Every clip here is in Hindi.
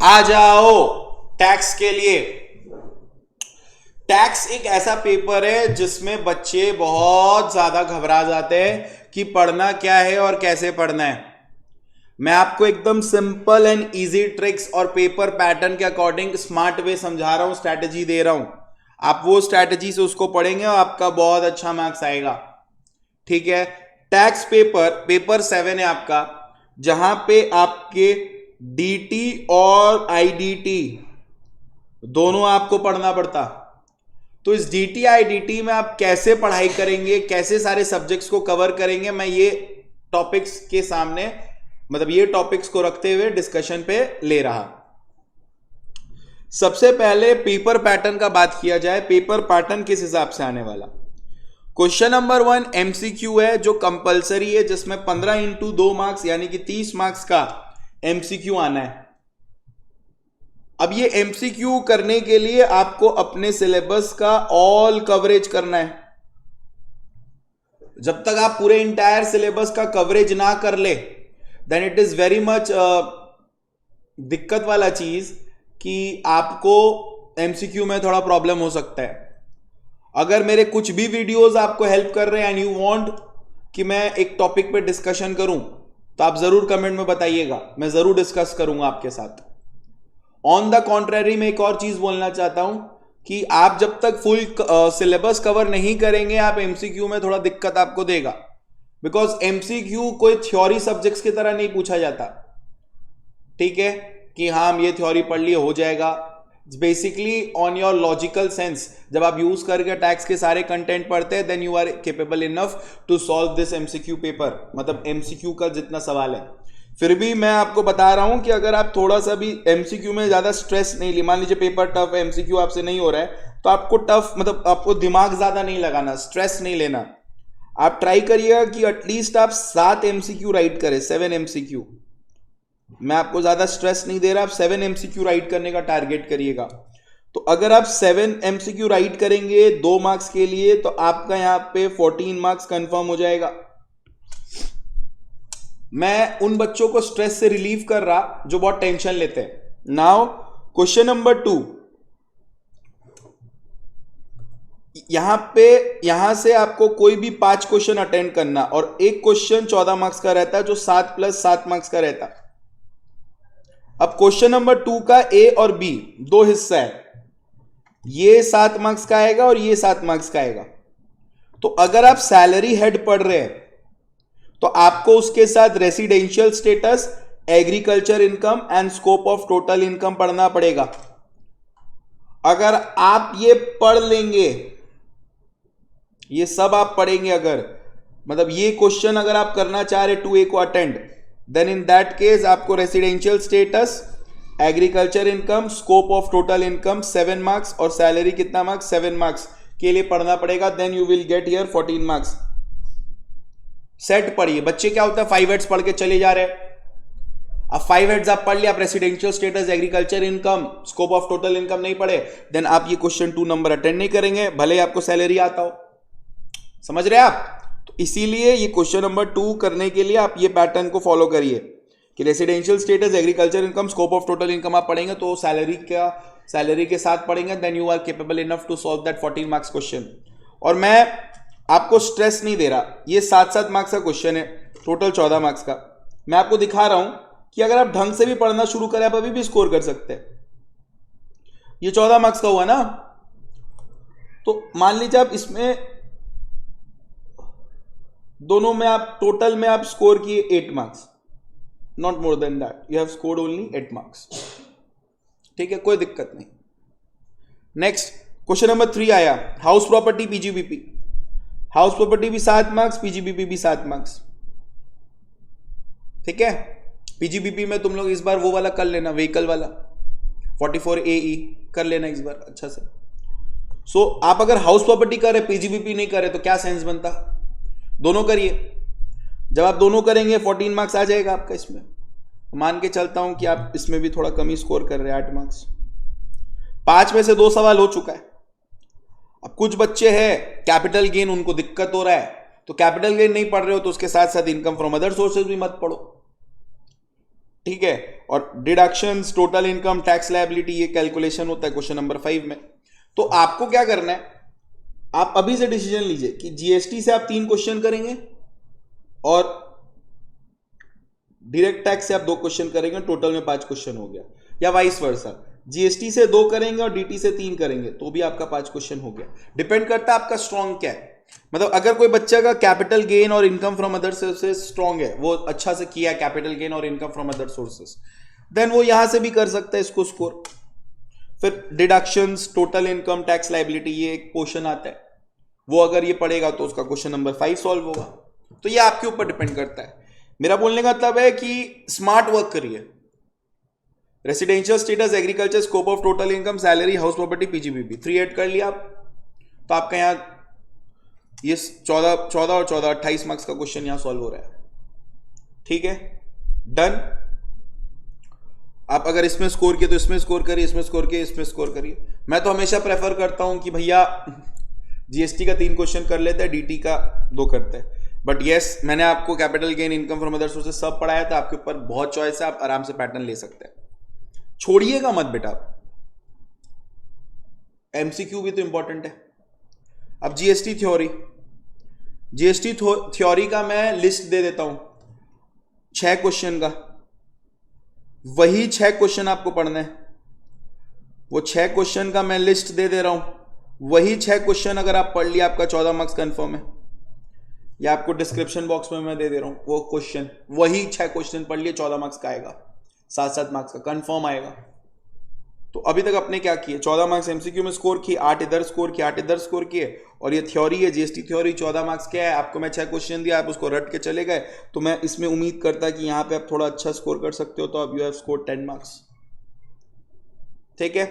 आ जाओ टैक्स के लिए। टैक्स एक ऐसा पेपर है जिसमें बच्चे बहुत ज्यादा घबरा जाते हैं कि पढ़ना क्या है और कैसे पढ़ना है। मैं आपको एकदम सिंपल एंड इजी ट्रिक्स और पेपर पैटर्न के अकॉर्डिंग स्मार्ट वे समझा रहा हूं, स्ट्रैटेजी दे रहा हूं। आप वो स्ट्रैटेजी से उसको पढ़ेंगे और आपका बहुत अच्छा मार्क्स आएगा। ठीक है, टैक्स पेपर 7 है आपका, जहां पे आपके डीटी और आईडीटी दोनों आपको पढ़ना पड़ता। तो इस डीटी आईडीटी में आप कैसे पढ़ाई करेंगे, कैसे सारे सब्जेक्ट्स को कवर करेंगे, मैं ये टॉपिक्स के सामने मतलब ये टॉपिक्स को रखते हुए डिस्कशन पे ले रहा। सबसे पहले पेपर पैटर्न का बात किया जाए। पेपर पैटर्न किस हिसाब से आने वाला। क्वेश्चन नंबर 1 एमसीक्यू है जो कंपलसरी है, जिसमें 15 इंटू 2 मार्क्स यानी कि 30 मार्क्स का एमसीक्यू आना है। अब ये एमसीक्यू करने के लिए आपको अपने सिलेबस का ऑल कवरेज करना है। जब तक आप पूरे इंटायर सिलेबस का कवरेज ना कर ले then it is very much दिक्कत वाला चीज कि आपको एमसीक्यू में थोड़ा प्रॉब्लम हो सकता है। अगर मेरे कुछ भी वीडियोस आपको हेल्प कर रहे हैं एंड यू वांट कि मैं एक टॉपिक पे डिस्कशन करूं तो आप जरूर कमेंट में बताइएगा, मैं जरूर डिस्कस करूंगा आपके साथ। ऑन द कॉन्ट्रेरी मैं एक और चीज बोलना चाहता हूं कि आप जब तक फुल सिलेबस कवर नहीं करेंगे आप एमसीक्यू में थोड़ा दिक्कत आपको देगा। बिकॉज एमसीक्यू कोई थ्योरी सब्जेक्ट्स की तरह नहीं पूछा जाता। ठीक है कि हाँ हम ये थ्योरी पढ़ लिए हो जाएगा। Basically on your logical sense जब आप यूज करके टैक्स के सारे कंटेंट पढ़ते हैं then you are capable enough to solve this MCQ paper, मतलब एमसीक्यू का जितना सवाल है। फिर भी मैं आपको बता रहा हूं कि अगर आप थोड़ा सा भी एमसीक्यू में ज्यादा स्ट्रेस नहीं ली, मान लीजिए पेपर टफ है, एमसीक्यू आपसे नहीं हो रहा है, तो आपको टफ मतलब आपको दिमाग ज्यादा नहीं लगाना, स्ट्रेस नहीं लेना। आप ट्राई करिएगा कि एटलीस्ट आप 7 एमसीक्यू राइट करें, 7 एमसीक्यू। मैं आपको ज्यादा स्ट्रेस नहीं दे रहा, आप 7 एमसीक्यू राइट करने का टारगेट करिएगा। तो अगर आप 7 एमसीक्यू राइट करेंगे 2 मार्क्स के लिए तो आपका यहां पे 14 मार्क्स कंफर्म हो जाएगा। मैं उन बच्चों को स्ट्रेस से रिलीव कर रहा जो बहुत टेंशन लेते हैं। नाउ क्वेश्चन नंबर 2, यहां से आपको कोई भी 5 क्वेश्चन अटेंड करना और एक क्वेश्चन 14 मार्क्स का रहता है जो 7 + 7 मार्क्स का रहता है। अब क्वेश्चन नंबर 2 का ए और बी 2 हिस्सा है, ये 7 मार्क्स का आएगा और ये 7 मार्क्स का आएगा। तो अगर आप सैलरी हेड पढ़ रहे हैं तो आपको उसके साथ residential status, agriculture income and scope of total income पढ़ना पड़ेगा। अगर आप ये पढ़ लेंगे, ये सब आप पढ़ेंगे, अगर मतलब ये क्वेश्चन अगर आप करना चाह रहे 2A को attend, then in that case आपको residential status, agriculture income, scope of total income 7 marks और सैलरी कितना मार्क्स 7 मार्क्स के लिए पढ़ना पड़ेगा। Then you will get here 14 marks. Set पढ़िए। बच्चे क्या होता है 5 हेड्स पढ़ के चले जा रहे हैं। अब 5 हेड्स आप पढ़ लिया, आप residential status, agriculture income, scope of total income नहीं पढ़े, देन आप ये क्वेश्चन 2 नंबर अटेंड नहीं करेंगे, भले ही आपको सैलरी आता हो। समझ रहे हैं आप? तो इसीलिए ये क्वेश्चन नंबर 2 करने के लिए आप ये पैटर्न को फॉलो करिए कि residential status, agriculture income, scope of total income आप पढ़ेंगे तो सैलरी के साथ पढ़ेंगे, then you are capable enough to solve that 14 marks question. और मैं आपको स्ट्रेस नहीं दे रहा, ये 7-7 मार्क्स का क्वेश्चन है, टोटल 14 मार्क्स का। मैं आपको दिखा रहा हूं कि अगर आप ढंग से भी पढ़ना शुरू करें आप अभी भी स्कोर कर सकते हैं। ये 14 मार्क्स का हुआ ना, तो मान लीजिए आप इसमें दोनों में आप टोटल में आप स्कोर किए 8 marks, not more than that, you have scored only 8 marks. ठीक है, कोई दिक्कत नहीं। नेक्स्ट क्वेश्चन नंबर 3 आया, house property PGBP. House property भी 7 मार्क्स, पीजीबीपी भी 7 मार्क्स। ठीक है, पीजीबीपी में तुम लोग इस बार वो वाला कर लेना, व्हीकल वाला 44AE कर लेना इस बार अच्छा से। सो आप अगर हाउस प्रॉपर्टी कर रहे पीजीबीपी नहीं कर रहे तो क्या सेंस बनता? दोनों करिए। जब आप दोनों करेंगे 14 मार्क्स आ जाएगा आपका इसमें। मान के चलता हूं कि आप इसमें भी थोड़ा कम ही स्कोर कर रहे हैं, 8 मार्क्स। 5 में से 2 सवाल हो चुका है। अब कुछ बच्चे हैं कैपिटल गेन उनको दिक्कत हो रहा है, तो कैपिटल गेन नहीं पढ़ रहे हो तो उसके साथ साथ इनकम फ्रॉम अदर सोर्सेज भी मत पढ़ो। ठीक है, और deductions, total income, tax liability, ये कैलकुलेशन होता है क्वेश्चन नंबर 5 में। तो आपको क्या करना है, आप अभी से डिसीजन लीजिए कि जीएसटी से आप 3 क्वेश्चन करेंगे और डायरेक्ट टैक्स से आप 2 क्वेश्चन करेंगे, टोटल में 5 क्वेश्चन हो गया। या वाइस वर्सा, जीएसटी से 2 करेंगे और डीटी से 3 करेंगे तो भी आपका 5 क्वेश्चन हो गया। डिपेंड करता है आपका स्ट्रॉन्ग क्या है। मतलब अगर कोई बच्चा का कैपिटल गेन और income from other sources strong है, वो अच्छा से किया कैपिटल गेन और income from other sources, then वो यहां से भी कर सकता है इसको स्कोर। फिर deductions, total income, tax liability, ये एक पोर्शन आता है, वो अगर ये पढ़ेगा तो उसका क्वेश्चन नंबर 5 सॉल्व होगा। तो ये आपके ऊपर डिपेंड करता है। मेरा बोलने का मतलब है कि स्मार्ट वर्क करिए। Residential status, agriculture, scope of total income, salary, house property, PGBP 3 add कर लिया आप, तो आपका यहां ये 14 और 14 28 मार्क्स का क्वेश्चन यहां सॉल्व हो रहा है। ठीक है, डन। आप अगर इसमें स्कोर किए तो इसमें स्कोर करिए, इसमें स्कोर किए इसमें स्कोर करिए। मैं तो हमेशा प्रेफर करता हूं कि भैया जीएसटी का 3 क्वेश्चन कर लेते हैं, डीटी का 2 करते हैं। बट यस, मैंने आपको capital gain, income from other sources सब पढ़ाया था, आपके ऊपर बहुत चॉइस है, आप आराम से पैटर्न ले सकते हैं, छोड़िएगा मत बेटा। एमसीक्यू भी तो इंपॉर्टेंट है। अब जीएसटी थ्योरी, जीएसटी थ्योरी का मैं लिस्ट दे देता हूं 6 क्वेश्चन का, वही 6 क्वेश्चन आपको पढ़ना है। वो 6 क्वेश्चन का मैं लिस्ट दे दे रहा हूं, वही 6 क्वेश्चन अगर आप पढ़ लिया आपका 14 मार्क्स कंफर्म है। या आपको डिस्क्रिप्शन बॉक्स में मैं दे दे रहा हूं वो क्वेश्चन, वही 6 क्वेश्चन पढ़ लिए, 14 मार्क्स का आएगा, 7-7 मार्क्स का कंफर्म आएगा। तो अभी तक अपने क्या किए, 14 मार्क्स एमसीक्यू में स्कोर किए, 8 इधर स्कोर किए, 8 इधर स्कोर किए, और ये थ्योरी है जीएसटी थ्योरी, 14 मार्क्स क्या है। आपको मैं 6 क्वेश्चन दिया, आप उसको रट के चले गए, तो मैं इसमें उम्मीद करता कि यहां पे आप थोड़ा अच्छा स्कोर कर सकते हो, तो अब यू हैव स्कोर 10 मार्क्स। ठीक है,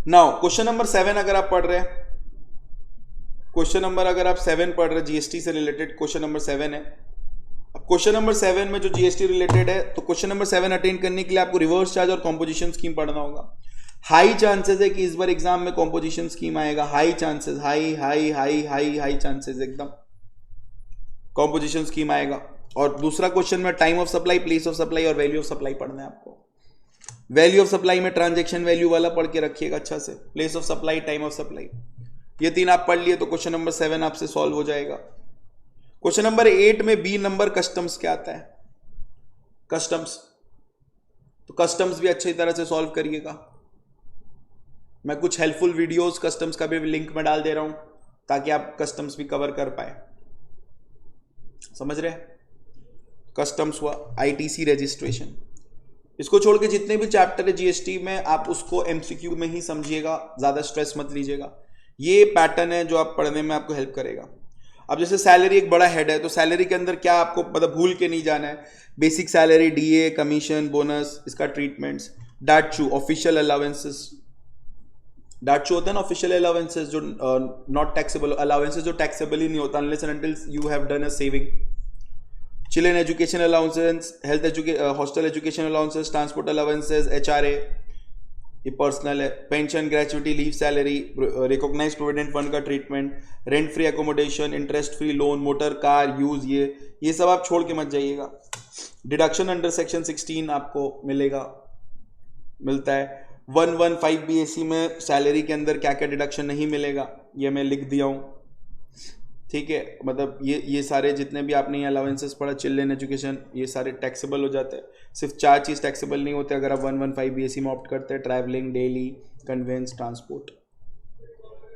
नाउ क्वेश्चन नंबर 7 अगर आप पढ़ रहे हैं, क्वेश्चन नंबर अगर आप 7 पढ़ रहे हैं, जीएसटी से रिलेटेड क्वेश्चन नंबर 7 है। अब क्वेश्चन नंबर 7 में जो जीएसटी रिलेटेड है, तो क्वेश्चन नंबर 7 अटेंड करने के लिए आपको रिवर्स चार्ज और कॉम्पोजिशन स्कीम पढ़ना होगा। हाई चांसेस है कि इस बार एग्जाम में कॉम्पोजिशन स्कीम आएगा, high chances, high high high high high chances एकदम कॉम्पोजिशन स्कीम आएगा। और दूसरा क्वेश्चन में time of supply, place of supply और वैल्यू ऑफ सप्लाई पढ़ना है आपको। वैल्यू ऑफ सप्लाई में ट्रांजेक्शन वैल्यू वाला पढ़ के रखिएगा अच्छा से, place of supply, time of supply, ये 3 आप पढ़ लिए तो क्वेश्चन नंबर 7 आपसे सॉल्व हो जाएगा। क्वेश्चन नंबर 8 में बी नंबर कस्टम्स क्या आता है, कस्टम्स, तो कस्टम्स भी अच्छी तरह से सॉल्व करिएगा। मैं कुछ हेल्पफुल वीडियोस कस्टम्स का भी लिंक में डाल दे रहा हूं ताकि आप कस्टम्स भी कवर कर पाए, समझ रहे हैं। कस्टम्स हुआ, आईटीसी रजिस्ट्रेशन, इसको छोड़ के जितने भी चैप्टर है जीएसटी में आप उसको एमसीक्यू में ही समझिएगा, ज्यादा स्ट्रेस मत लीजिएगा। ये पैटर्न है जो आप पढ़ने में आपको हेल्प करेगा। अब जैसे सैलरी एक बड़ा हेड है, तो सैलरी के अंदर क्या आपको मतलब भूल के नहीं जाना है, basic salary, DA, commission, bonus, इसका ट्रीटमेंट्स, डाटचू, ऑफिशियल अलाउंसेस, डाटचू होता है ना ऑफिशियल अलाउंसेस जो नॉट टैक्सेबल, अलाउंसेस जो टैक्सेबल ही नहीं होता unless and until you have done a saving, children education allowances, health hostel education allowances, transport allowances, HRA, ये पर्सनल है, pension, gratuity, leave, salary, recognised provident fund का treatment, rent free accommodation, interest free loan, motor car use, ये सब आप छोड़ के मत जाइएगा। डिडक्शन अंडर सेक्शन 16 आपको मिलता है। 115 बीएसी में सैलरी के अंदर क्या क्या डिडक्शन नहीं मिलेगा ये मैं लिख दिया हूं। ठीक है, मतलब ये सारे जितने भी आपने अलाउंसेस पढ़ा, चिल्ड्रन एजुकेशन, ये सारे टैक्सेबल हो जाते हैं। सिर्फ 4 चीज़ टैक्सेबल नहीं होते अगर आप 115 बीएससी में ऑप्ट करते हैं, ट्रैवलिंग, डेली, कन्वेंस, ट्रांसपोर्ट।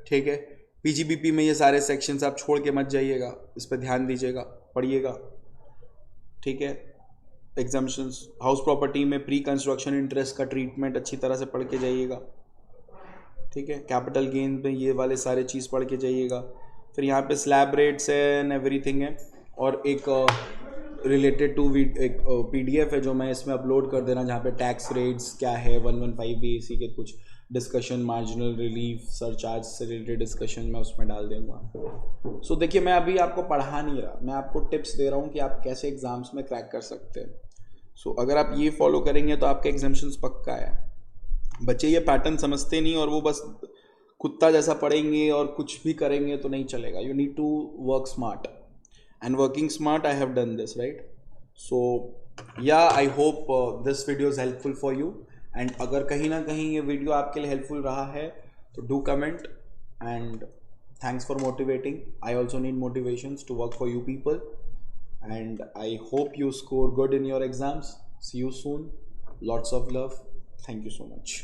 ठीक है, पीजीबीपी में ये सारे सेक्शंस आप छोड़ के मत जाइएगा, इस पर ध्यान दीजिएगा, पढ़िएगा। ठीक है, एग्जाम्पशंस, हाउस प्रॉपर्टी में प्री कंस्ट्रक्शन इंटरेस्ट का ट्रीटमेंट अच्छी तरह से पढ़ के जाइएगा। ठीक है, कैपिटल गेन में ये वाले सारे चीज़ पढ़ के जाइएगा। फिर यहाँ पे स्लैब रेट्स है एंड एवरीथिंग है, और एक रिलेटेड टू एक पीडीएफ है जो मैं इसमें अपलोड कर देना, जहाँ पे टैक्स रेट्स क्या है, 115 बीएसी के कुछ डिस्कशन, मार्जिनल रिलीफ, सरचार्ज से रिलेटेड डिस्कशन मैं उसमें डाल दूँगा। सो देखिए, मैं अभी आपको पढ़ा नहीं रहा, मैं आपको टिप्स दे रहा हूँ कि आप कैसे एग्जाम्स में क्रैक कर सकते हैं। सो अगर आप ये फॉलो करेंगे तो आपका एग्जाम्शंस पक्का है। बच्चे ये पैटर्न समझते नहीं और वो बस कुत्ता जैसा पढ़ेंगे और कुछ भी करेंगे तो नहीं चलेगा। You need to work smart and working smart, I have done this, right. So yeah I hope this video is helpful for you, and अगर कहीं ना कहीं ये वीडियो आपके लिए हेल्पफुल रहा है तो do comment, and thanks for motivating. I also need motivations to work for you people, and I hope you score good in your exams. See you soon. Lots of love. Thank you so much.